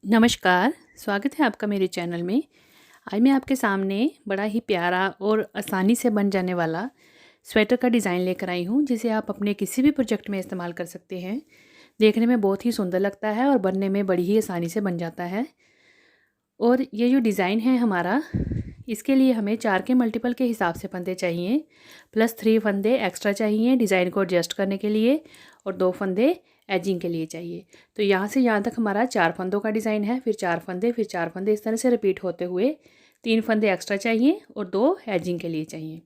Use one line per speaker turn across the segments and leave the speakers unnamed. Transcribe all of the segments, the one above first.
नमस्कार, स्वागत है आपका मेरे चैनल में। आज मैं आपके सामने बड़ा ही प्यारा और आसानी से बन जाने वाला स्वेटर का डिज़ाइन लेकर आई हूँ, जिसे आप अपने किसी भी प्रोजेक्ट में इस्तेमाल कर सकते हैं। देखने में बहुत ही सुंदर लगता है और बनने में बड़ी ही आसानी से बन जाता है। और ये जो डिज़ाइन है हमारा, इसके लिए हमें 4 के मल्टीपल के हिसाब से फंदे चाहिए, प्लस 3 फंदे एक्स्ट्रा चाहिए डिज़ाइन को एडजस्ट करने के लिए, और 2 फंदे एजिंग के लिए चाहिए। तो यहाँ से यहाँ तक हमारा 4 फंदों का डिज़ाइन है, फिर 4 फंदे, फिर 4 फंदे, इस तरह से रिपीट होते हुए 3 फंदे एक्स्ट्रा चाहिए और 2 एजिंग के लिए चाहिए।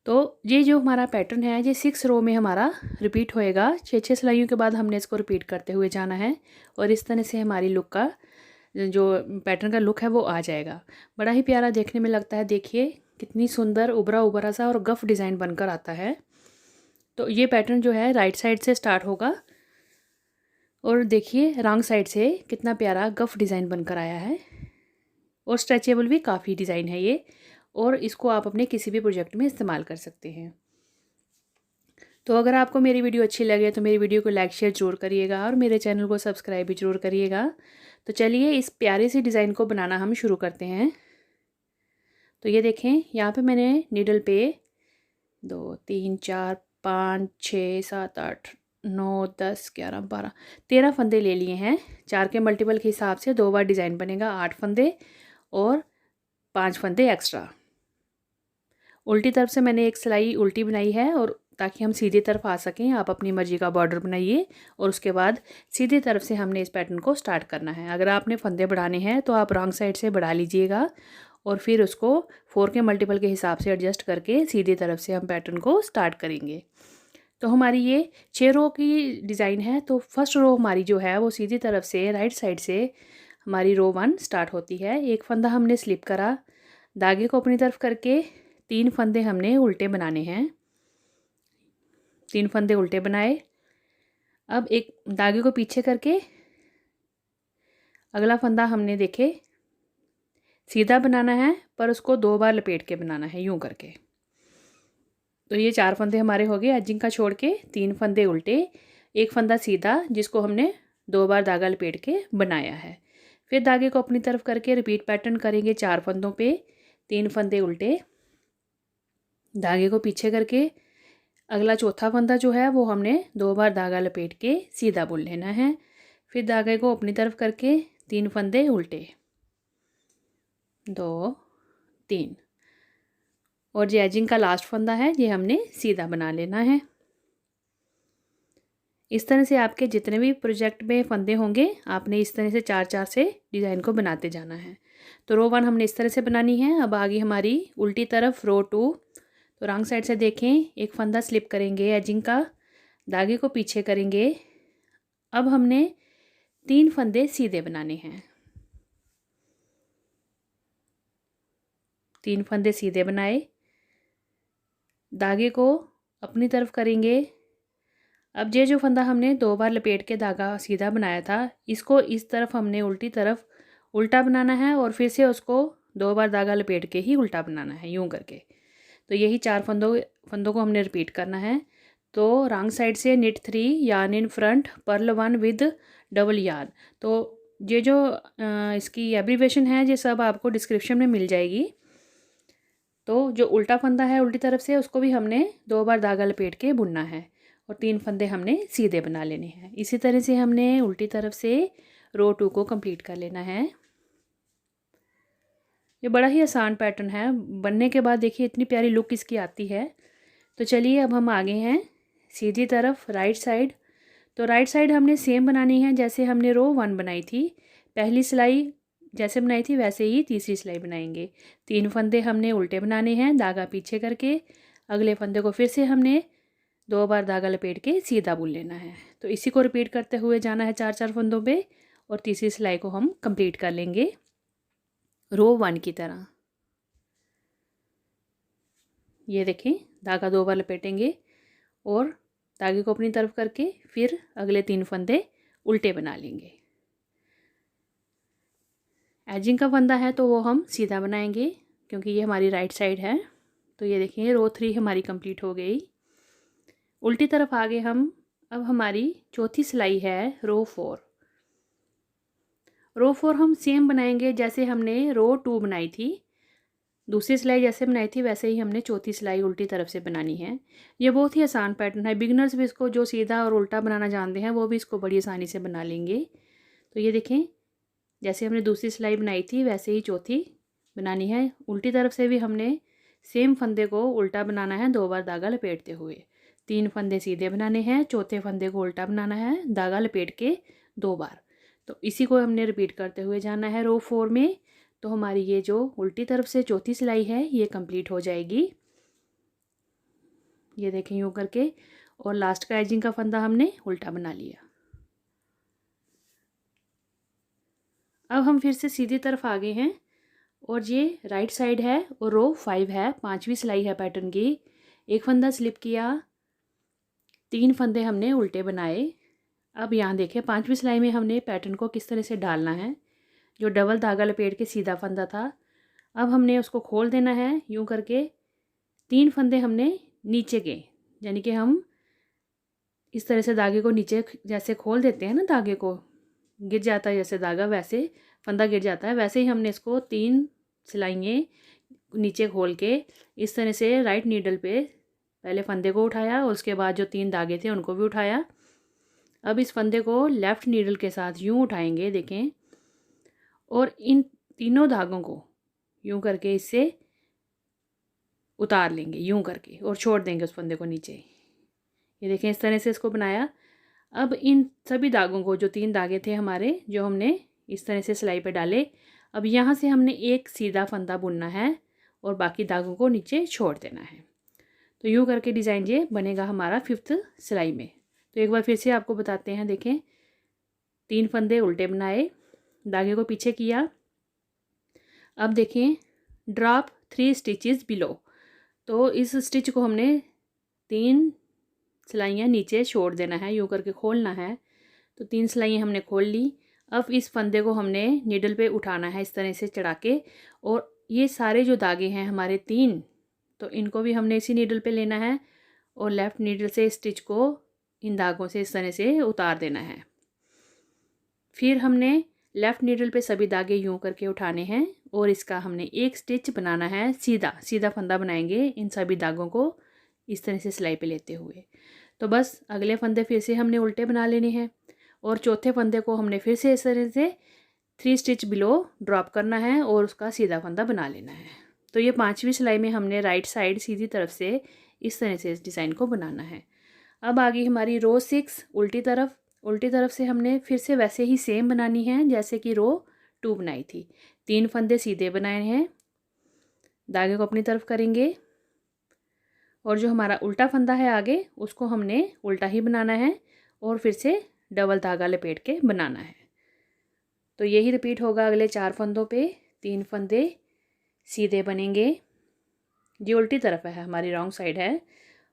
तो ये जो हमारा पैटर्न है, ये 6 रो में हमारा रिपीट होएगा। 6-6 सिलाइयों के बाद हमने इसको रिपीट करते हुए जाना है, और इस तरह से हमारी लुक का जो पैटर्न का लुक है वो आ जाएगा। बड़ा ही प्यारा देखने में लगता है। देखिए कितनी सुंदर उभरा उभरा सा और गफ डिज़ाइन बनकर आता है। तो ये पैटर्न जो है राइट साइड से स्टार्ट होगा, और देखिए रॉन्ग साइड से कितना प्यारा गफ डिज़ाइन बनकर आया है। और स्ट्रेचेबल भी काफ़ी डिज़ाइन है ये, और इसको आप अपने किसी भी प्रोजेक्ट में इस्तेमाल कर सकते हैं। तो अगर आपको मेरी वीडियो अच्छी लगे तो मेरी वीडियो को लाइक शेयर ज़रूर करिएगा, और मेरे चैनल को सब्सक्राइब भी ज़रूर करिएगा। तो चलिए इस प्यारे से डिज़ाइन को बनाना हम शुरू करते हैं। तो ये देखें, यहाँ पे मैंने नीडल पे 2 3 4 5 6 7 8 9 10 11 12 13 फंदे ले लिए हैं। 4 के मल्टीपल के हिसाब से 2 बार डिज़ाइन बनेगा, 8 फंदे और 5 फंदे एक्स्ट्रा। उल्टी तरफ से मैंने एक सिलाई उल्टी बनाई है, और ताकि हम सीधी तरफ आ सकें। आप अपनी मर्ज़ी का बॉर्डर बनाइए, और उसके बाद सीधी तरफ से हमने इस पैटर्न को स्टार्ट करना है। अगर आपने फंदे बढ़ाने हैं तो आप रॉन्ग साइड से बढ़ा लीजिएगा, और फिर उसको 4 के मल्टीपल के हिसाब से एडजस्ट करके सीधी तरफ से हम पैटर्न को स्टार्ट करेंगे। तो हमारी ये 6 रो की डिज़ाइन है। तो फर्स्ट रो हमारी जो है वो सीधी तरफ से राइट साइड से हमारी रो 1 स्टार्ट होती है। एक फंदा हमने स्लिप करा, धागे को अपनी तरफ करके 3 फंदे हमने उल्टे बनाने हैं। 3 फंदे उल्टे बनाए। अब एक धागे को पीछे करके अगला फंदा हमने देखे सीधा बनाना है, पर उसको 2 बार लपेट के बनाना है, यूं करके। तो ये 4 फंदे हमारे हो गए एजिंग का छोड़ के। 3 फंदे उल्टे, एक फंदा सीधा, जिसको हमने 2 बार धागा लपेट के बनाया है। फिर धागे को अपनी तरफ करके रिपीट पैटर्न करेंगे 4 फंदों पे। 3 फंदे उल्टे, धागे को पीछे करके अगला चौथा फंदा जो है वो हमने 2 बार धागा लपेट के सीधा बुन लेना है। फिर धागे को अपनी तरफ करके 3 फंदे उल्टे, 2 3, और जो एजिंग का लास्ट फंदा है ये हमने सीधा बना लेना है। इस तरह से आपके जितने भी प्रोजेक्ट में फंदे होंगे, आपने इस तरह से 4-4 से डिज़ाइन को बनाते जाना है। तो रो 1 हमने इस तरह से बनानी है। अब आगे हमारी उल्टी तरफ रो 2। तो रॉन्ग साइड से देखें, एक फंदा स्लिप करेंगे एजिंग का, धागे को पीछे करेंगे। अब हमने 3 फंदे सीधे बनाने हैं। 3 फंदे सीधे बनाए, धागे को अपनी तरफ करेंगे। अब ये जो फंदा हमने 2 बार लपेट के धागा सीधा बनाया था, इसको इस तरफ हमने उल्टी तरफ उल्टा बनाना है, और फिर से उसको 2 बार धागा लपेट के ही उल्टा बनाना है, यूं करके। तो यही 4 फंदों को हमने रिपीट करना है। तो रॉन्ग साइड से knit 3 yarn in front, purl 1 with double yarn. तो ये जो इसकी एब्रीवेशन है, ये सब आपको डिस्क्रिप्शन में मिल जाएगी। तो जो उल्टा फंदा है उल्टी तरफ से, उसको भी हमने 2 बार धागा लपेट के बुनना है, और 3 फंदे हमने सीधे बना लेने हैं। इसी तरह से हमने उल्टी तरफ से रो 2 को कंप्लीट कर लेना है। ये बड़ा ही आसान पैटर्न है। बनने के बाद देखिए इतनी प्यारी लुक इसकी आती है। तो चलिए अब हम आगे हैं सीधी तरफ राइट साइड। तो राइट साइड हमने सेम बनानी है जैसे हमने रो 1 बनाई थी। पहली सिलाई जैसे बनाई थी वैसे ही तीसरी सिलाई बनाएंगे। 3 फंदे हमने उल्टे बनाने हैं, धागा पीछे करके। अगले फंदे को फिर से हमने 2 बार धागा लपेट के सीधा बुन लेना है। तो इसी को रिपीट करते हुए जाना है 4-4 फंदों पे, और तीसरी सिलाई को हम कंप्लीट कर लेंगे रो 1 की तरह। ये देखें, धागा 2 बार लपेटेंगे, और धागे को अपनी तरफ करके फिर अगले 3 फंदे उल्टे बना लेंगे। एजिंग का फंदा है तो वो हम सीधा बनाएंगे, क्योंकि ये हमारी राइट साइड है। तो ये देखिए रो 3 हमारी कंप्लीट हो गई। उल्टी तरफ आगे हम अब हमारी चौथी सिलाई है रो 4। रो 4 हम सेम बनाएंगे जैसे हमने रो 2 बनाई थी। दूसरी सिलाई जैसे बनाई थी वैसे ही हमने चौथी सिलाई उल्टी तरफ से बनानी है। ये बहुत ही आसान पैटर्न है, बिगिनर्स भी इसको जो सीधा और उल्टा बनाना जानते हैं वो भी इसको बड़ी आसानी से बना लेंगे। तो ये देखें, जैसे हमने दूसरी सिलाई बनाई थी वैसे ही चौथी बनानी है। उल्टी तरफ से भी हमने सेम फंदे को उल्टा बनाना है 2 बार धागा लपेटते हुए। 3 फंदे सीधे बनाने हैं, चौथे फंदे को उल्टा बनाना है धागा लपेट के 2 बार। तो इसी को हमने रिपीट करते हुए जाना है रो 4 में। तो हमारी ये जो उल्टी तरफ से चौथी सिलाई है ये कंप्लीट हो जाएगी। ये देखें यूँ करके, और लास्ट का एजिंग का फंदा हमने उल्टा बना लिया। अब हम फिर से सीधी तरफ आ गए हैं और ये राइट साइड है और रो 5 है, 5वीं सिलाई है पैटर्न की। एक फंदा स्लिप किया, 3 फंदे हमने उल्टे बनाए। अब यहाँ देखें 5वीं सिलाई में हमने पैटर्न को किस तरह से डालना है। जो डबल धागा लपेट के सीधा फंदा था, अब हमने उसको खोल देना है यूँ करके। 3 फंदे हमने नीचे के, यानी कि हम इस तरह से धागे को नीचे जैसे खोल देते हैं ना, धागे को गिर जाता है जैसे धागा, वैसे फंदा गिर जाता है, वैसे ही हमने इसको 3 सिलाइयाँ नीचे खोल के इस तरह से राइट नीडल पे पहले फंदे को उठाया और उसके बाद जो 3 धागे थे उनको भी उठाया। अब इस फंदे को लेफ़्ट नीडल के साथ यूँ उठाएंगे, देखें, और इन तीनों धागों को यूँ करके इससे उतार लेंगे यूँ करके और छोड़ देंगे उस फंदे को नीचे। ये देखें इस तरह से इसको बनाया। अब इन सभी धागों को, जो 3 धागे थे हमारे, जो हमने इस तरह से सिलाई पे डाले, अब यहाँ से हमने एक सीधा फंदा बुनना है और बाकी धागों को नीचे छोड़ देना है। तो यूँ करके डिज़ाइन ये बनेगा हमारा 5th सिलाई में। तो एक बार फिर से आपको बताते हैं, देखें 3 फंदे उल्टे बनाए, धागे को पीछे किया। अब देखें ड्रॉप 3 स्टिचेस बिलो, तो इस स्टिच को हमने 3 सिलाइयाँ नीचे छोड़ देना है, यूँ करके खोलना है। तो 3 सिलाइयाँ हमने खोल ली। अब इस फंदे को हमने नीडल पे उठाना है इस तरह से चढ़ा के, और ये सारे जो धागे हैं हमारे 3, तो इनको भी हमने इसी नीडल पे लेना है और लेफ़्ट नीडल से स्टिच को इन धागों से इस तरह से उतार देना है। फिर हमने लेफ़्ट नीडल पे सभी धागे यूँ करके उठाने हैं और इसका हमने एक स्टिच बनाना है, सीधा सीधा फंदा बनाएंगे इन सभी धागों को इस तरह से सिलाई पे लेते हुए। तो बस अगले फंदे फिर से हमने उल्टे बना लेने हैं और चौथे फंदे को हमने फिर से इस तरह से 3 स्टिच बिलो ड्रॉप करना है और उसका सीधा फंदा बना लेना है। तो ये 5वीं सिलाई में हमने राइट साइड सीधी तरफ से इस तरह से इस डिज़ाइन को बनाना है। अब आ गई हमारी रो 6 उल्टी तरफ। उल्टी तरफ से हमने फिर से वैसे ही सेम बनानी है जैसे कि रो 2 बनाई थी। 3 फंदे सीधे बनाए हैं, धागे को अपनी तरफ करेंगे और जो हमारा उल्टा फंदा है आगे उसको हमने उल्टा ही बनाना है और फिर से डबल धागा लपेट के बनाना है। तो यही रिपीट होगा अगले 4 फंदों पे। 3 फंदे सीधे बनेंगे, ये उल्टी तरफ है, हमारी रॉन्ग साइड है,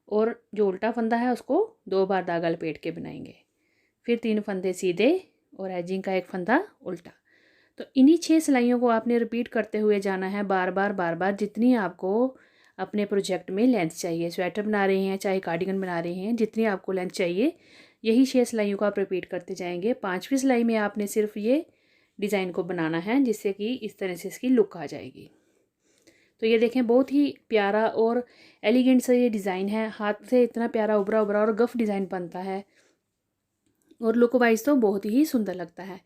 और जो उल्टा फंदा है उसको 2 बार धागा लपेट के बनाएंगे। फिर 3 फंदे सीधे और एजिंग का एक फंदा उल्टा। तो इन्हीं 6 सिलाइयों को आपने रिपीट करते हुए जाना है बार बार, जितनी आपको अपने प्रोजेक्ट में लेंथ चाहिए। स्वेटर बना रहे हैं चाहे कार्डिगन बना रहे हैं, जितनी आपको लेंथ चाहिए यही 6 सिलाइयों को आप रिपीट करते जाएंगे। 5वीं सिलाई में आपने सिर्फ ये डिज़ाइन को बनाना है जिससे कि इस तरह से इसकी लुक आ जाएगी। तो ये देखें बहुत ही प्यारा और एलिगेंट सा ये डिज़ाइन है, हाथ से इतना प्यारा उभरा उभरा और गफ डिज़ाइन बनता है और लुक वाइज तो बहुत ही सुंदर लगता है।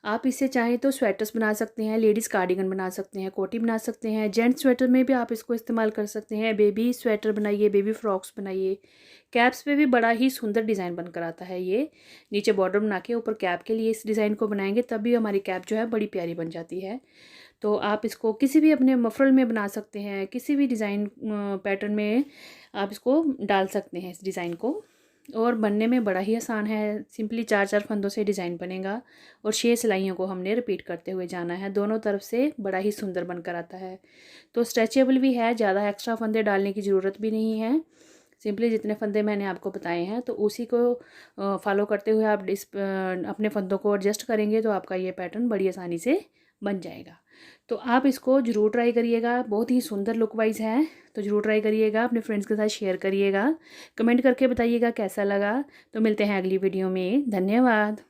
आप इससे चाहें तो स्वेटर्स बना सकते हैं, लेडीज़ कार्डिगन बना सकते हैं, कोटी बना सकते हैं, जेंट्स स्वेटर में भी आप इसको इस्तेमाल कर सकते हैं। बेबी स्वेटर बनाइए, बेबी फ्रॉक्स बनाइए, कैप्स पे भी बड़ा ही सुंदर डिज़ाइन बनकर आता है। ये नीचे बॉर्डर बना के ऊपर कैप के लिए इस डिज़ाइन को बनाएंगे तब भी हमारी कैप जो है बड़ी प्यारी बन जाती है। तो आप इसको किसी भी अपने मफरल में बना सकते हैं, किसी भी डिज़ाइन पैटर्न में आप इसको डाल सकते हैं इस डिज़ाइन को, और बनने में बड़ा ही आसान है। सिंपली 4 फंदों से डिज़ाइन बनेगा और 6 सिलाइयों को हमने रिपीट करते हुए जाना है। दोनों तरफ से बड़ा ही सुंदर बनकर आता है। तो स्ट्रेचेबल भी है, ज़्यादा एक्स्ट्रा फंदे डालने की ज़रूरत भी नहीं है। सिंपली जितने फंदे मैंने आपको बताए हैं तो उसी को फॉलो करते हुए आप अपने फंदों को एडजस्ट करेंगे तो आपका ये पैटर्न बड़ी आसानी से बन जाएगा। तो आप इसको ज़रूर ट्राई करिएगा, बहुत ही सुंदर लुक वाइज है, तो ज़रूर ट्राई करिएगा, अपने फ्रेंड्स के साथ शेयर करिएगा, कमेंट करके बताइएगा कैसा लगा। तो मिलते हैं अगली वीडियो में, धन्यवाद।